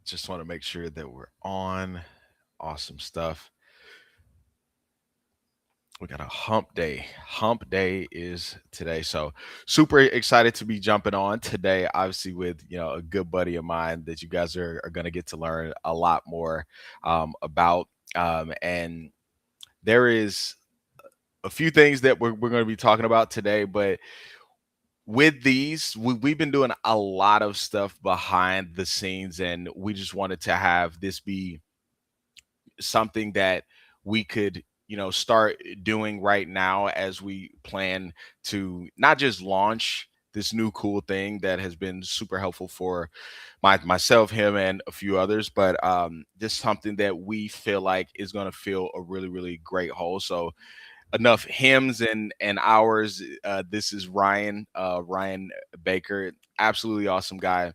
Just want to make sure that we're on. Awesome stuff. We got a hump day. Hump day is today. So super excited to be jumping on today, obviously, with a good buddy of mine that you guys are going to get to learn a lot more about. And there is a few things that we're going to be talking about today, but with these, we've been doing a lot of stuff behind the scenes, and we just wanted to have this be something that we could start doing right now as we plan to not just launch this new cool thing that has been super helpful for myself, him, and a few others, but just something that we feel like is going to fill a really really great hole. So enough hymns and hours. This is Ryan Baker, absolutely awesome guy.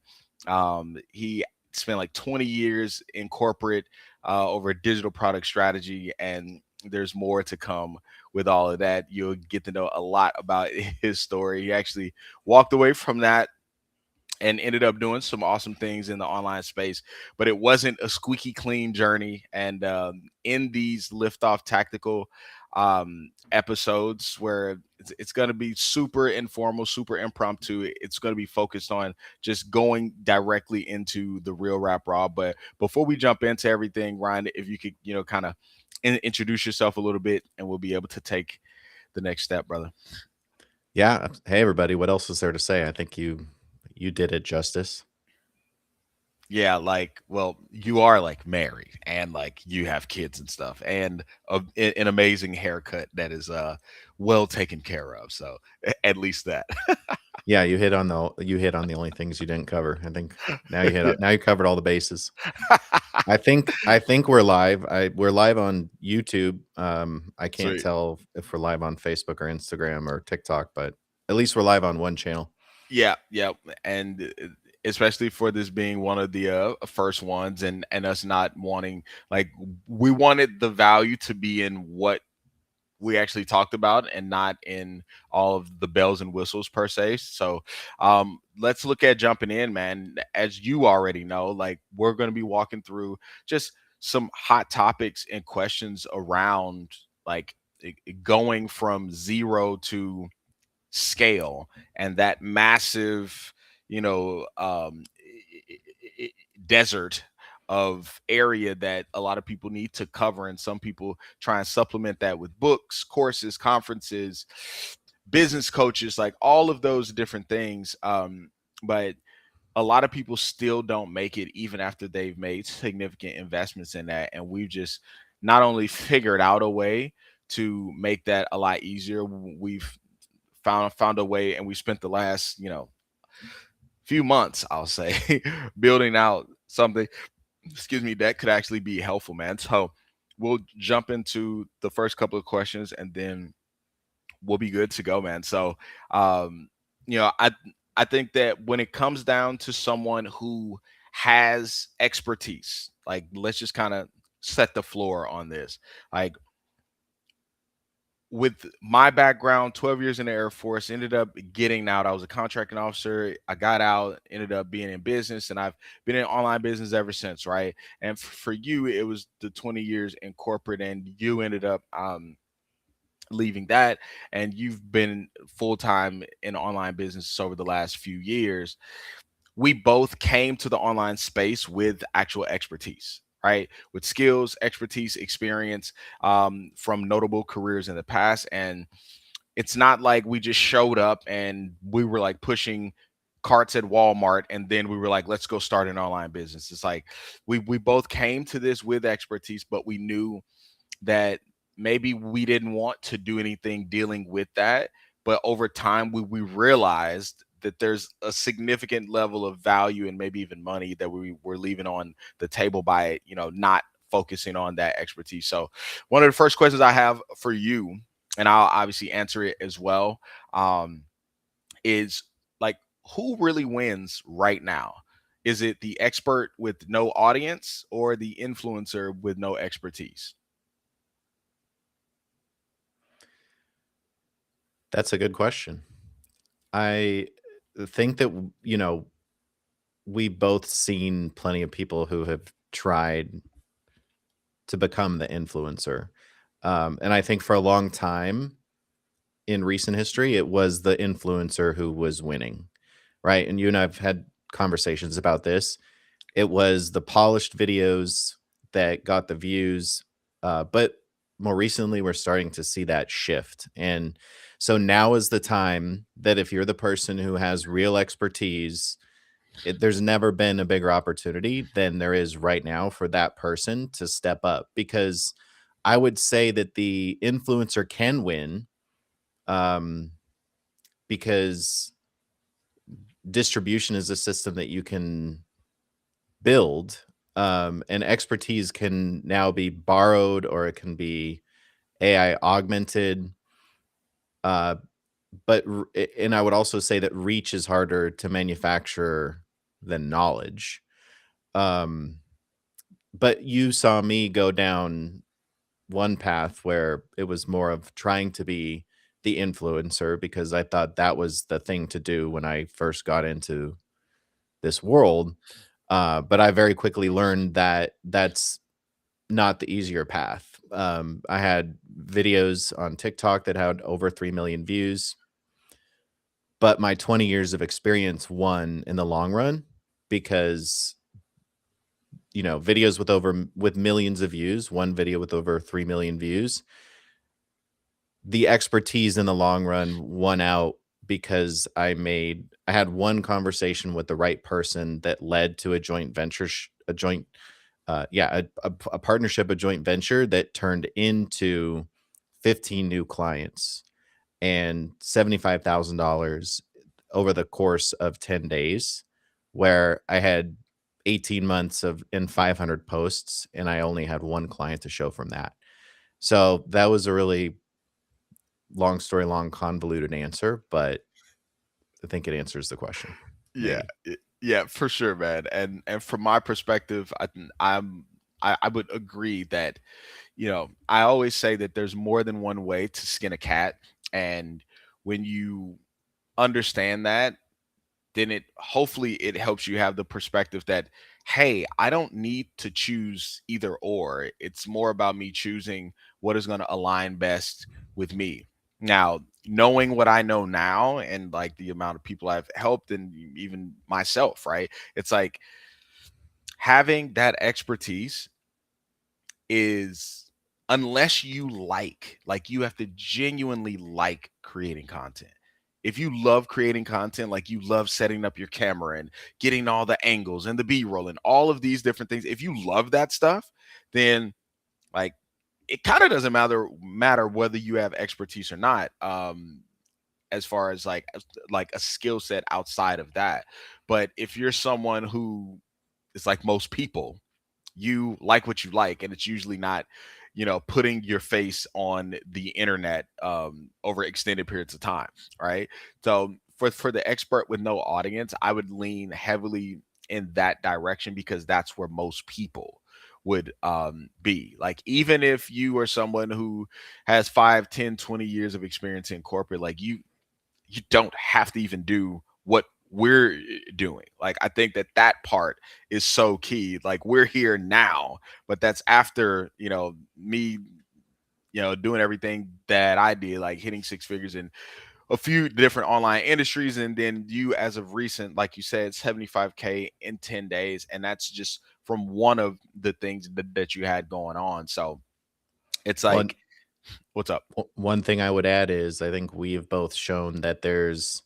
He spent like 20 years in corporate over digital product strategy, and there's more to come with all of that. You'll get to know a lot about his story. He actually walked away from that and ended up doing some awesome things in the online space, but it wasn't a squeaky clean journey. And in these Liftoff tactical episodes, where it's going to be super informal, super impromptu, it's going to be focused on just going directly into the real rap raw. But before we jump into everything, Ryan, if you could, kind of introduce yourself a little bit, and we'll be able to take the next step, brother. Yeah. Hey, everybody. What else is there to say? I think you did it justice. Yeah, like, well, you are like married and like you have kids and stuff, and an amazing haircut that is well taken care of. So at least that. Yeah, you hit on the only things you didn't cover. I think Yeah. now you covered all the bases. I think we're live. We're live on YouTube. I can't Sweet. tell if we're live on Facebook or Instagram or TikTok, but at least we're live on one channel. Yeah, yeah, and especially for this being one of the first ones, and us not wanting, like, we wanted the value to be in what we actually talked about and not in all of the bells and whistles per se. So let's look at jumping in, man. As you already know, like, we're going to be walking through just some hot topics and questions around, like, going from zero to scale, and that massive, you know um desert of area that a lot of people need to cover, and some people try and supplement that with books, courses, conferences, business coaches, like all of those different things. But a lot of people still don't make it even after they've made significant investments in that, and we've just not only figured out a way to make that a lot easier, we've found a way, and we spent the last few months, I'll say, building out something, excuse me, that could actually be helpful, man. So we'll jump into the first couple of questions, and then we'll be good to go, man. So um I think that when it comes down to someone who has expertise, like, let's just kind of set the floor on this. Like, with my background, 12 years in the Air Force, ended up getting out. I was a contracting officer. I got out, ended up being in business, and I've been in online business ever since, right? And for you, it was the 20 years in corporate, and you ended up leaving that, and you've been full time in online business over the last few years. We both came to the online space with actual expertise, right? With skills, expertise, experience from notable careers in the past. And it's not like we just showed up and we were like pushing carts at Walmart and then we were like, let's go start an online business. It's like we both came to this with expertise, but we knew that maybe we didn't want to do anything dealing with that. But over time, we realized that there's a significant level of value and maybe even money that we were leaving on the table by, not focusing on that expertise. So, one of the first questions I have for you, and I'll obviously answer it as well, um, is like, who really wins right now? Is it the expert with no audience or the influencer with no expertise? That's a good question. I think that we both seen plenty of people who have tried to become the influencer. And I think for a long time in recent history, it was the influencer who was winning, right? And you and I've had conversations about this. It was the polished videos that got the views, but more recently, we're starting to see that shift. And so now is the time that if you're the person who has real expertise, there's never been a bigger opportunity than there is right now for that person to step up, because I would say that the influencer can win, um, because distribution is a system that you can build, and expertise can now be borrowed or it can be AI augmented. Uh, and I would also say that reach is harder to manufacture than knowledge. Um, but you saw me go down one path where it was more of trying to be the influencer because I thought that was the thing to do when I first got into this world. But I very quickly learned that that's not the easier path. I had videos on TikTok that had over 3 million views, but my 20 years of experience won in the long run because videos with millions of views, one video with over 3 million views, the expertise in the long run won out because I had one conversation with the right person that led to a joint venture, a joint, yeah, a partnership, a joint venture that turned into 15 new clients and $75,000 over the course of 10 days, where I had 18 months of in 500 posts and I only had one client to show from that. So that was a really long story, long convoluted answer, but I think it answers the question. Yeah, Maybe. yeah, for sure, man. And from my perspective, I would agree that I always say that there's more than one way to skin a cat, and when you understand that, then it hopefully it helps you have the perspective that, hey, I don't need to choose either or. It's more about me choosing what is going to align best with me. Now, knowing what I know now and like the amount of people I've helped and even myself, right? It's like having that expertise is, unless you like you have to genuinely like creating content. If you love creating content, like you love setting up your camera and getting all the angles and the B-roll and all of these different things, if you love that stuff, then like it kind of doesn't matter whether you have expertise or not, as far as like a skill set outside of that. But if you're someone who is like most people, you like what you like, and it's usually not putting your face on the internet over extended periods of time, right? So for the expert with no audience, I would lean heavily in that direction because that's where most people would be. Like, even if you are someone who has 5, 10, 20 years of experience in corporate, like you don't have to even do what we're doing. Like, I think that that part is so key. Like, we're here now, but that's after, me, doing everything that I did, like hitting six figures in a few different online industries. And then you, as of recent, like you said, 75K in 10 days. And that's just from one of the things that you had going on. So it's One like, what's up? one thing I would add is I think we've both shown that there's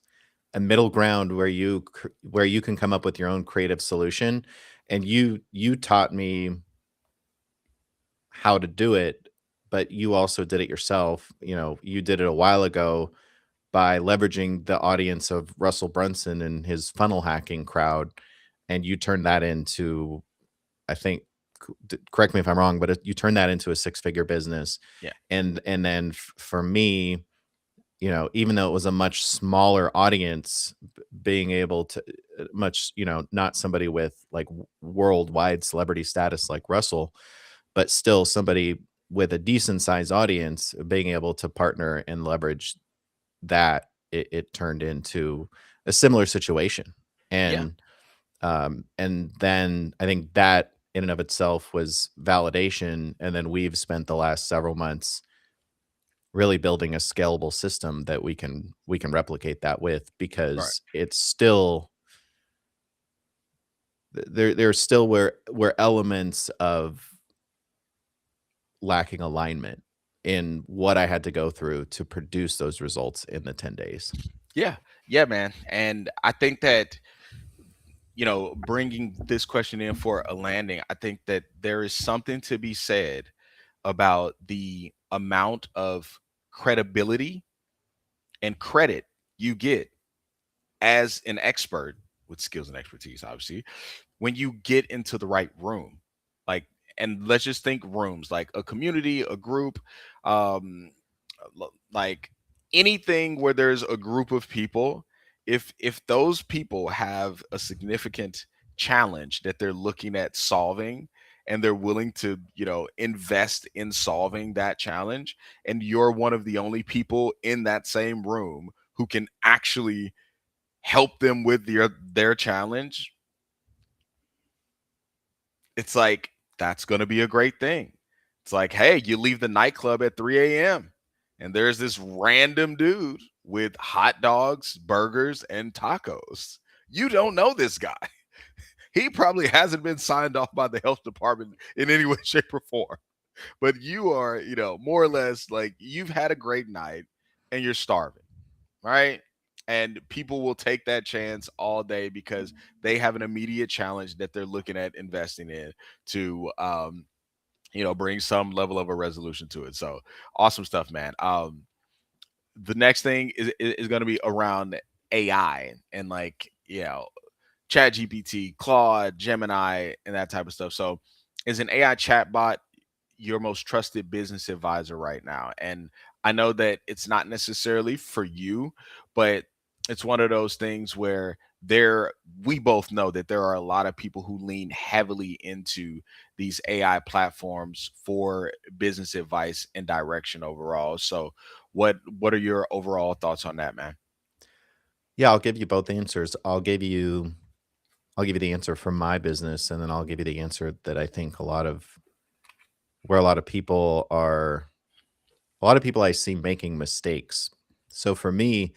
a middle ground where where you can come up with your own creative solution, and you taught me how to do it, but you also did it yourself. You did it a while ago by leveraging the audience of Russell Brunson and his funnel hacking crowd, and you turned that into, I think, correct me if I'm wrong, but you turned that into a six-figure business. Yeah. And then for me, even though it was a much smaller audience, being able to much, not somebody with like worldwide celebrity status like Russell, but still somebody with a decent sized audience, being able to partner and leverage that, it turned into a similar situation. Yeah. And And then I think that in and of itself was validation. And then we've spent the last several months really building a scalable system that we can replicate that with, Right. because it's still there's still where elements of lacking alignment in what I had to go through to produce those results in the 10 days. Yeah. Yeah, man. And I think that, bringing this question in for a landing, I think that there is something to be said about the amount of credibility and credit you get as an expert with skills and expertise, obviously, when you get into the right room. Like, and let's just think rooms like a community, a group, um, like anything where there's a group of people. If those people have a significant challenge that they're looking at solving, and they're willing to, invest in solving that challenge, and you're one of the only people in that same room who can actually help them with their challenge, it's like that's going to be a great thing. It's like, hey, you leave the nightclub at 3 a.m. and there's this random dude with hot dogs, burgers, and tacos. You don't know this guy. He probably hasn't been signed off by the health department in any way, shape, or form. But you are, more or less like you've had a great night and you're starving, right? And people will take that chance all day because they have an immediate challenge that they're looking at investing in to, bring some level of a resolution to it. So awesome stuff, man. The next thing is going to be around AI and like, Chat GPT, Claude, Gemini, and that type of stuff. So is an AI chatbot your most trusted business advisor right now? And I know that it's not necessarily for you, but it's one of those things where we both know that there are a lot of people who lean heavily into these AI platforms for business advice and direction overall. So what are your overall thoughts on that, man? Yeah, I'll give you both answers. I'll give you the answer from my business, and then I'll give you the answer that I think where a lot of people I see making mistakes. So for me,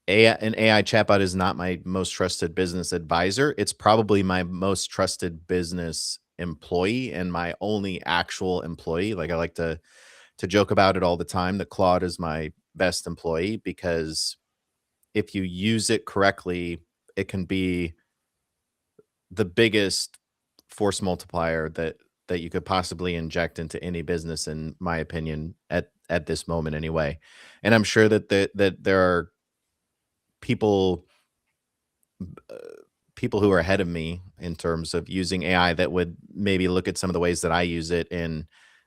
an AI chatbot is not my most trusted business advisor. It's probably my most trusted business employee and my only actual employee. Like, I like to joke about it all the time that Claude is my best employee, because if you use it correctly, it can be the biggest force multiplier that you could possibly inject into any business, in my opinion, at this moment anyway. And I'm sure that there are people uh, people who are ahead of me in terms of using AI that would maybe look at some of the ways that I use it, and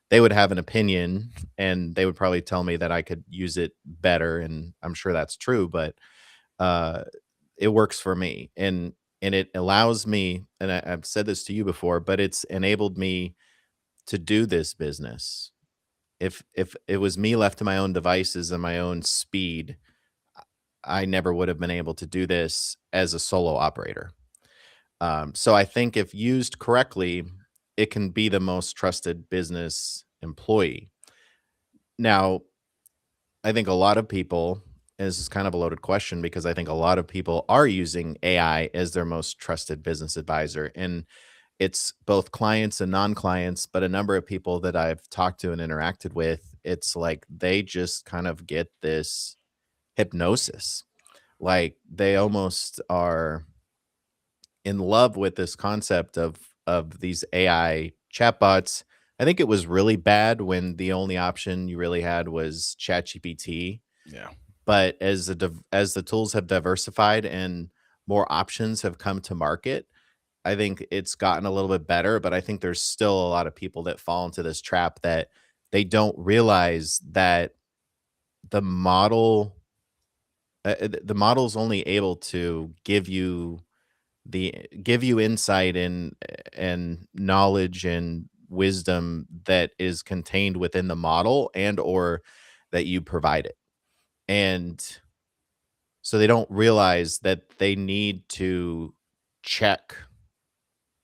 they would have an opinion, and they would probably tell me that I could use it better, and I'm sure that's true, but uh it works for me, and it allows me, and I've said this to you before, but it's enabled me to do this business. If it was me left to my own devices and my own speed, I never would have been able to do this as a solo operator. So I think if used correctly, it can be the most trusted business employee. Now, I think a lot of people, and this is kind of a loaded question, because I think a lot of people are using AI as their most trusted business advisor. And it's both clients and non-clients, but a number of people that I've talked to and interacted with, it's like they just kind of get this hypnosis. Like, they almost are in love with this concept of these AI chatbots. I think it was really bad when the only option you really had was ChatGPT, Yeah. but as the tools have diversified and more options have come to market, I think it's gotten a little bit better, but I think there's still a lot of people that fall into this trap that they don't realize that the model the model's only able to give you insight and knowledge and wisdom that is contained within the model and or that you provide it. And so they don't realize that they need to check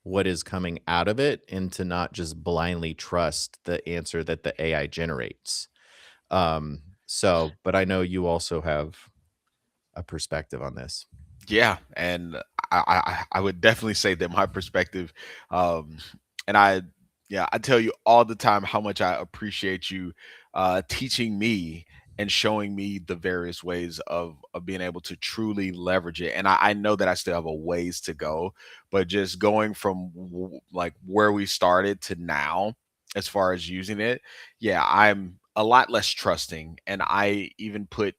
what is coming out of it and to not just blindly trust the answer that the AI generates. But I know you also have a perspective on this. Yeah, and I would definitely say that my perspective, um, and yeah, I tell you all the time how much I appreciate you teaching me and showing me the various ways of being able to truly leverage it. And I know that I still have a ways to go, but just going from like where we started to now, as far as using it, yeah, I'm a lot less trusting, and I even put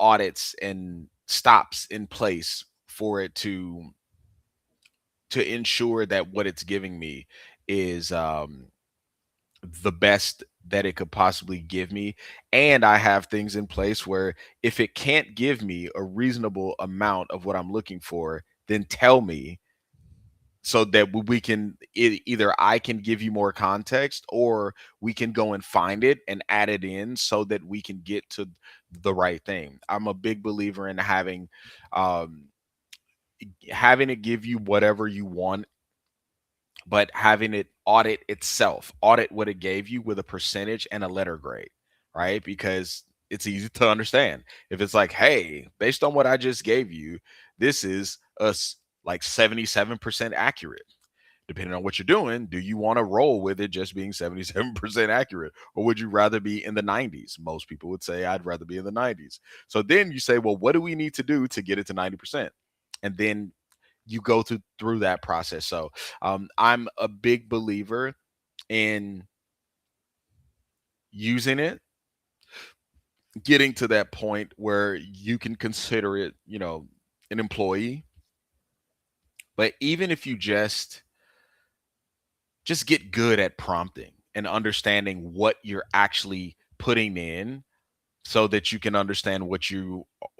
audits and stops in place for it to ensure that what it's giving me is the best that it could possibly give me. And I have things in place where if it can't give me a reasonable amount of what I'm looking for, then tell me, so that we can either I can give you more context, or we can go and find it and add it in so that we can get to the right thing. I'm a big believer in um having it give you whatever you want, but having it audit what it gave you with a percentage and a letter grade, right? Because it's easy to understand. If it's like, hey, based on what I just gave you, this is like 77% accurate. Depending on what you're doing, do you want to roll with it just being 77% accurate? Or would you rather be in the 90s? Most people would say, I'd rather be in the 90s. So then you say, well, what do we need to do to get it to 90%? And then you go through that process. So I'm a big believer in using it, getting to that point where you can consider it, an employee. But even if you just get good at prompting and understanding what you're actually putting in, so that you can understand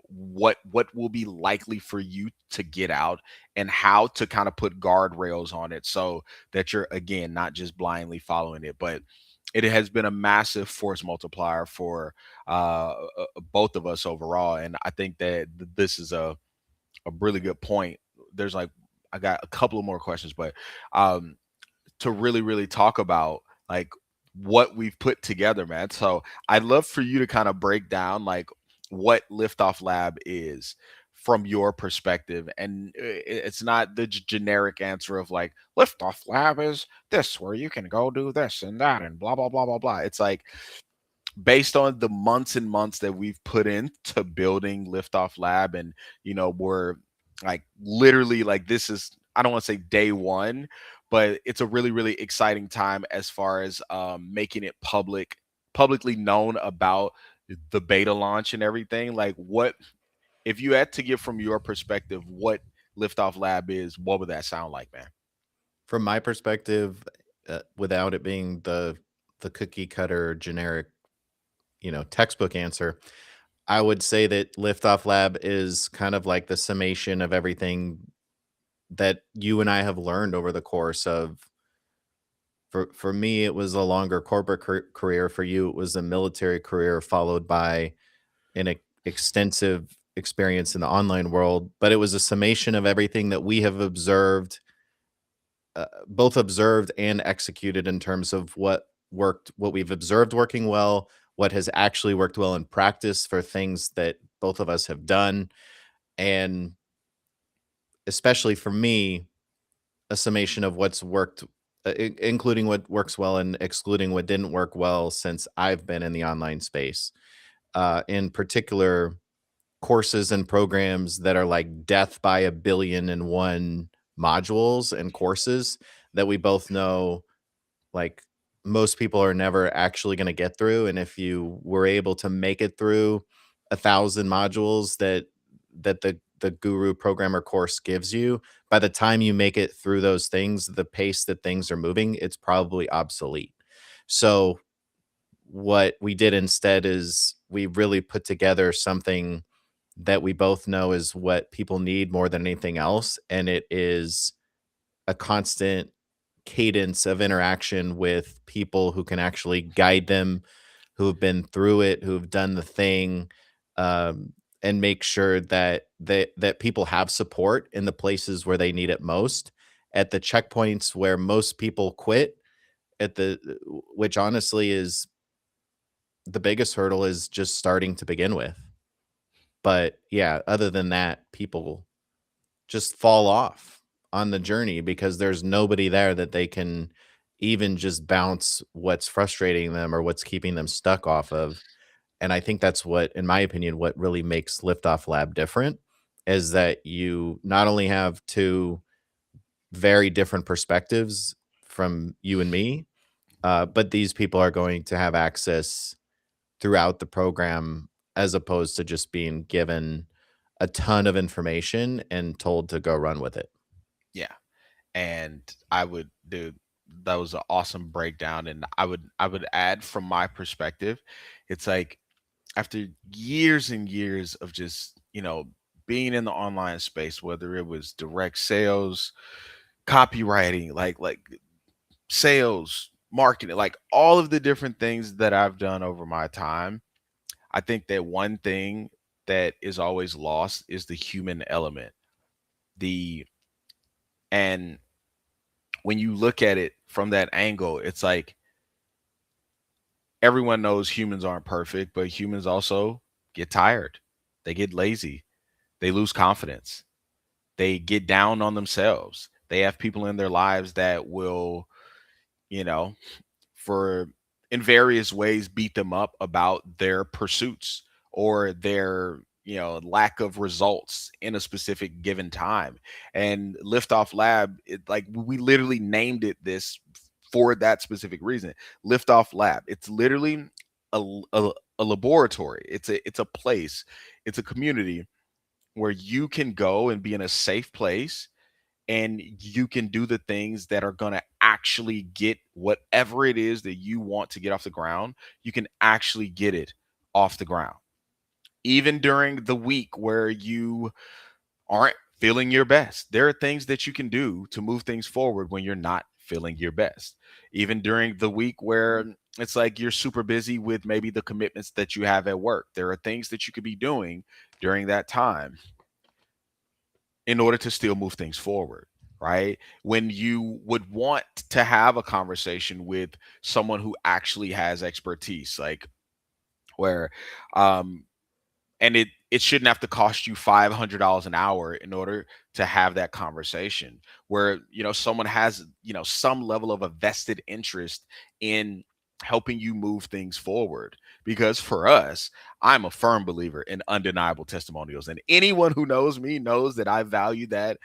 what will be likely for you to get out, and how to kind of put guardrails on it so that you're, again, not just blindly following it. But it has been a massive force multiplier for both of us overall, and I think that this is a really good point. There's like, I got a couple of more questions, but um to really, really talk about like what we've put together, man. So I'd love for you to kind of break down like what Liftoff Lab is from your perspective. And it's not the generic answer of like Liftoff Lab is this, where you can go do this and that and blah, blah, blah, blah, blah. It's like, based on the months and months that we've put into building Liftoff Lab, and we're like literally like, this is, I don't want to say day one, but it's a really, really exciting time as far as making it publicly known about the beta launch and everything. Like, what if you had to give from your perspective what Liftoff Lab is, what would that sound like, man? From my perspective, without it being the cookie cutter generic, textbook answer, I would say that Liftoff Lab is kind of like the summation of everything that you and I have learned over the course of. For me, it was a longer corporate career. For you, it was a military career followed by an extensive experience in the online world. But it was a summation of everything that we have observed, both observed and executed in terms of what worked, what we've observed working well, what has actually worked well in practice for things that both of us have done, and especially for me, a summation of what's worked, including what works well and excluding what didn't work well since I've been in the online space. In particular, courses and programs that are like death by a billion and one modules and courses that we both know, like, most people are never actually going to get through. And if you were able to make it through 1,000 modules that the guru programmer course gives you, by the time you make it through those things, the pace that things are moving, it's probably obsolete. So what we did instead is we really put together something that we both know is what people need more than anything else, and it is a constant cadence of interaction with people who can actually guide them, who have been through it, who have done the thing, um, and make sure that people have support in the places where they need it most, at the checkpoints where most people quit, at the which honestly is the biggest hurdle is just starting to begin with. But yeah, other than that, people just fall off on the journey because there's nobody there that they can even just bounce what's frustrating them or what's keeping them stuck off of. And I think that's what, in my opinion, what really makes Liftoff Lab different is that you not only have two very different perspectives from you and me, but these people are going to have access throughout the program as opposed to just being given a ton of information and told to go run with it. Yeah. And I would do that was an awesome breakdown. And I would add from my perspective, it's like after years and years of just, being in the online space, whether it was direct sales, copywriting, like sales, marketing, like all of the different things that I've done over my time, I think that one thing that is always lost is the human element. The and when you look at it from that angle, it's like everyone knows humans aren't perfect, but humans also get tired. They get lazy. They lose confidence. They get down on themselves. They have people in their lives that will, you know, for in various ways beat them up about their pursuits or their lack of results in a specific given time. And Liftoff Lab, like we literally named it this for that specific reason. Liftoff Lab, it's literally a laboratory. It's a place, it's a community where you can go and be in a safe place and you can do the things that are going to actually get whatever it is that you want to get off the ground. You can actually get it off the ground. Even during the week where you aren't feeling your best, there are things that you can do to move things forward when you're not feeling your best. Even during the week where it's like you're super busy with maybe the commitments that you have at work, there are things that you could be doing during that time in order to still move things forward, right? When you would want to have a conversation with someone who actually has expertise, like where um and it shouldn't have to cost you $500 an hour in order to have that conversation where someone has some level of a vested interest in helping you move things forward. Because for us, I'm a firm believer in undeniable testimonials, and anyone who knows me knows that I value that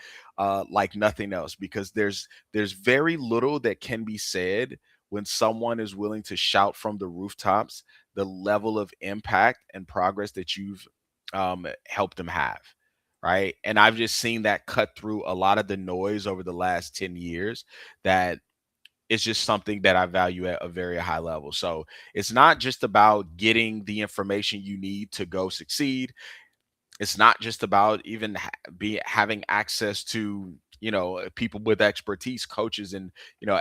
like nothing else, because there's very little that can be said when someone is willing to shout from the rooftops the level of impact and progress that you've helped them have. Right. And I've just seen that cut through a lot of the noise over the last 10 years. That it's just something that I value at a very high level. So it's not just about getting the information you need to go succeed. It's not just about even having access to people with expertise, coaches, and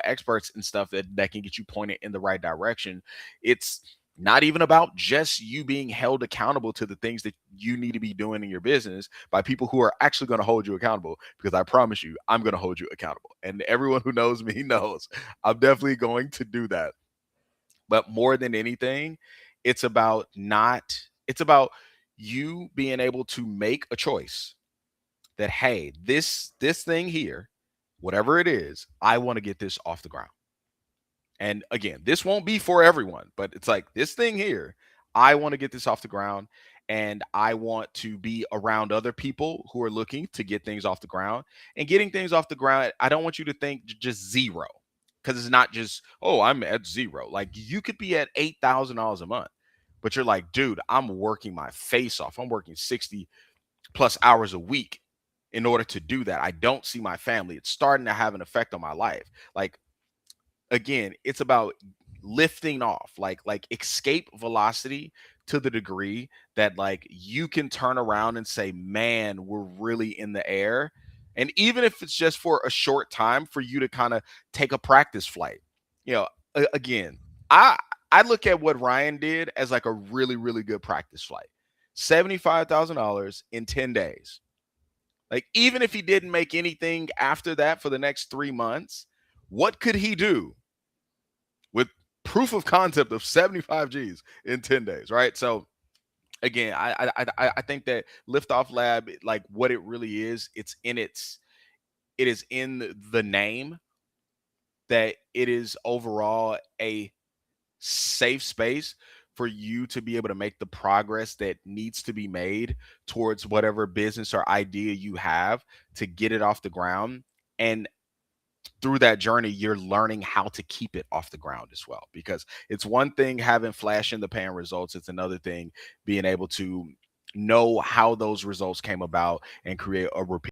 experts and stuff that can get you pointed in the right direction. It's not even about just you being held accountable to the things that you need to be doing in your business by people who are actually going to hold you accountable, because I promise you I'm going to hold you accountable, and everyone who knows me knows I'm definitely going to do that. But more than anything, it's about you being able to make a choice that, hey, this thing here, whatever it is, I want to get this off the ground. And again, this won't be for everyone, but it's like this thing here, I want to get this off the ground, and I want to be around other people who are looking to get things off the ground. And getting things off the ground, I don't want you to think just zero, because it's not just, oh, I'm at zero. Like you could be at $8,000 a month, but you're like, dude, I'm working my face off. I'm working 60 plus hours a week in order to do that. I don't see my family. It's starting to have an effect on my life. Like again, it's about lifting off, like escape velocity to the degree that like you can turn around and say, man, we're really in the air. And even if it's just for a short time, for you to kind of take a practice flight. you know again, i I look at what Ryan did as like a really really good practice flight. $75,000 in 10 days. Like, even if he didn't make anything after that for the next 3 months, what could he do with proof of concept of 75 G's in 10 days, right? So again, I think that Liftoff Lab, like what it really is, it is in the name that it is overall a safe space for you to be able to make the progress that needs to be made towards whatever business or idea you have to get it off the ground. And through that journey, you're learning how to keep it off the ground as well. Because it's one thing having flash in the pan results, it's another thing being able to know how those results came about and create a repeat